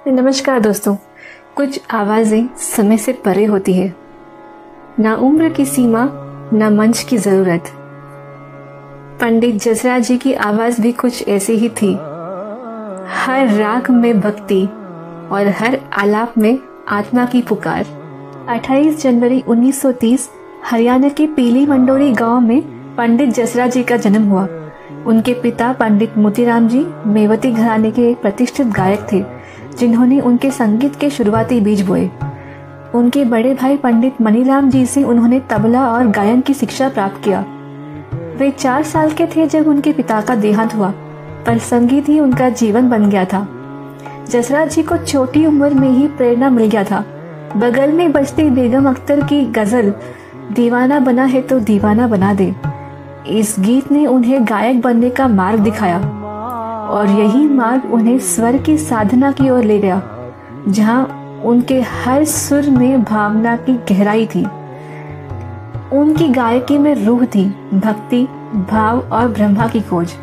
नमस्कार दोस्तों। कुछ आवाज़ें समय से परे होती है, ना उम्र की सीमा, ना मंच की ज़रूरत। पंडित जसराज जी की आवाज़ भी कुछ ऐसी ही थी। हर राग में भक्ति और हर आलाप में आत्मा की पुकार। 28 जनवरी 1930 हरियाणा के पीली मंडोरी गांव में पंडित जसराज जी का जन्म हुआ। उनके पिता पंडित मोतीराम जी मेवती घराने के एक प्रतिष्ठित गायक थे, जिन्होंने उनके संगीत के शुरुआती बीज बोए। उनके बड़े भाई पंडित मनीराम जी से उन्होंने तबला और गायन की शिक्षा प्राप्त किया। वे 4 साल के थे जब उनके पिता का देहांत हुआ, पर संगीत ही उनका जीवन बन गया था। जसराज जी को छोटी उम्र में ही प्रेरणा मिल गया था। बगल में बजती बेगम अख्तर की गजल दीवाना बना है तो दीवाना बना दे, इस गीत ने उन्हें गायक बनने का मार्ग दिखाया और यही मार्ग उन्हें स्वर की साधना की ओर ले गया, जहां उनके हर सुर में भावना की गहराई थी। उनकी गायकी में रूह थी, भक्ति, भाव और ब्रह्मा की खोज।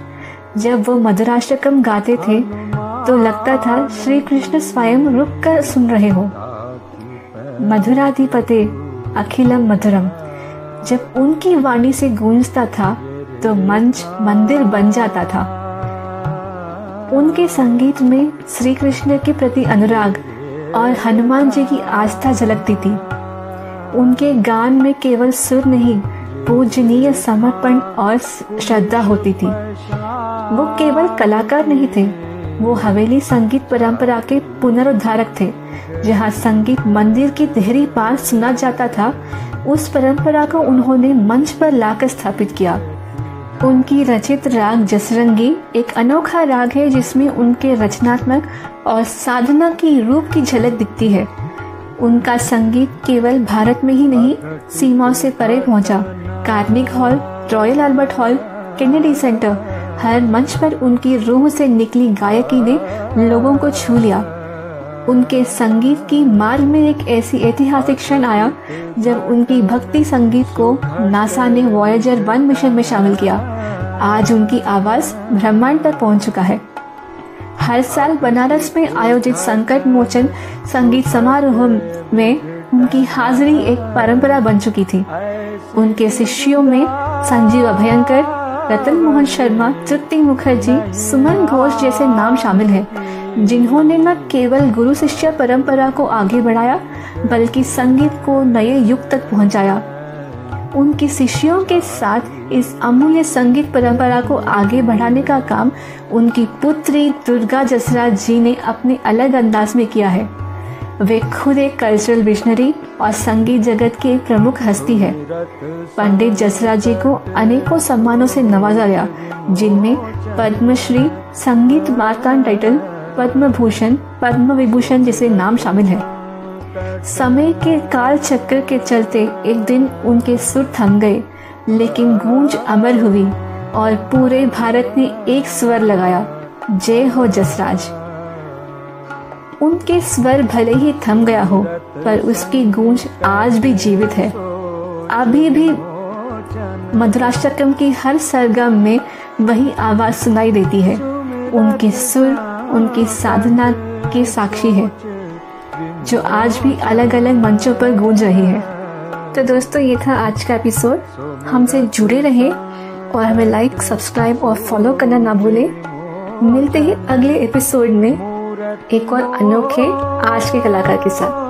जब वो मधुराष्टकम गाते थे तो लगता था श्री कृष्ण स्वयं रुक कर सुन रहे हो। मधुराधिपते अखिलम मधुरम जब उनकी वाणी से गूंजता था तो मंच मंदिर बन जाता था। उनके संगीत में श्री कृष्ण के प्रति अनुराग और हनुमान जी की आस्था झलकती थी। उनके गान में केवल सुर नहीं, पूजनीय समर्पण और श्रद्धा होती थी। वो केवल कलाकार नहीं थे, वो हवेली संगीत परंपरा के पुनरुद्धारक थे। जहाँ संगीत मंदिर की देहरी पार सुना जाता था, उस परंपरा को उन्होंने मंच पर लाकर स्थापित किया। उनकी रचित राग जसरंगी एक अनोखा राग है, जिसमें उनके रचनात्मक और साधना की रूप की झलक दिखती है। उनका संगीत केवल भारत में ही नहीं, सीमाओं से परे पहुंचा। Carnegie Hall, Royal Albert Hall, Kennedy Center, हर मंच पर उनकी रूह से निकली गायकी ने लोगों को छू लिया। उनके संगीत की मार्ग में एक ऐसी ऐतिहासिक क्षण आया जब उनकी भक्ति संगीत को नासा ने वॉयेजर 1 मिशन में शामिल किया। आज उनकी आवाज ब्रह्मांड तक पहुंच चुका है। हर साल बनारस में आयोजित संकट मोचन संगीत समारोह में उनकी हाजिरी एक परंपरा बन चुकी थी। उनके शिष्यों में संजीव अभयंकर, रतन मोहन शर्मा, तृप्ति मुखर्जी, सुमन घोष जैसे नाम शामिल हैं, जिन्होंने न केवल गुरु शिष्य परंपरा को आगे बढ़ाया, बल्कि संगीत को नए युग तक पहुंचाया। उनके शिष्यों के साथ इस अमूल्य संगीत परंपरा को आगे बढ़ाने का काम उनकी पुत्री दुर्गा जसराज जी ने अपने अलग अंदाज में किया है। वे खुद एक कल्चरल विजनरी और संगीत जगत की एक प्रमुख हस्ती है। पंडित जसराज जी को अनेकों सम्मानों से नवाजा गया, जिनमें पद्मश्री, संगीत मार्तांड टाइटल, पद्म भूषण, पद्म विभूषण जैसे नाम शामिल हैं। समय के काल चक्र के चलते एक दिन उनके सुर थम गए, लेकिन गूंज अमर हुई और पूरे भारत ने एक स्वर लगाया, जय हो जसराज। उनके स्वर भले ही थम गया हो, पर उसकी गूंज आज भी जीवित है। अभी भी मधुराष्टकम की हर सरगम में वही आवाज सुनाई देती है। उनके सुर उनकी साधना के साक्षी है, जो आज भी अलग अलग मंचों पर गूंज रही है। तो दोस्तों, ये था आज का एपिसोड। हमसे जुड़े रहें और हमें लाइक, सब्सक्राइब और फॉलो करना ना भूलें। मिलते हैं अगले एपिसोड में एक और अनोखे आज के कलाकार के साथ।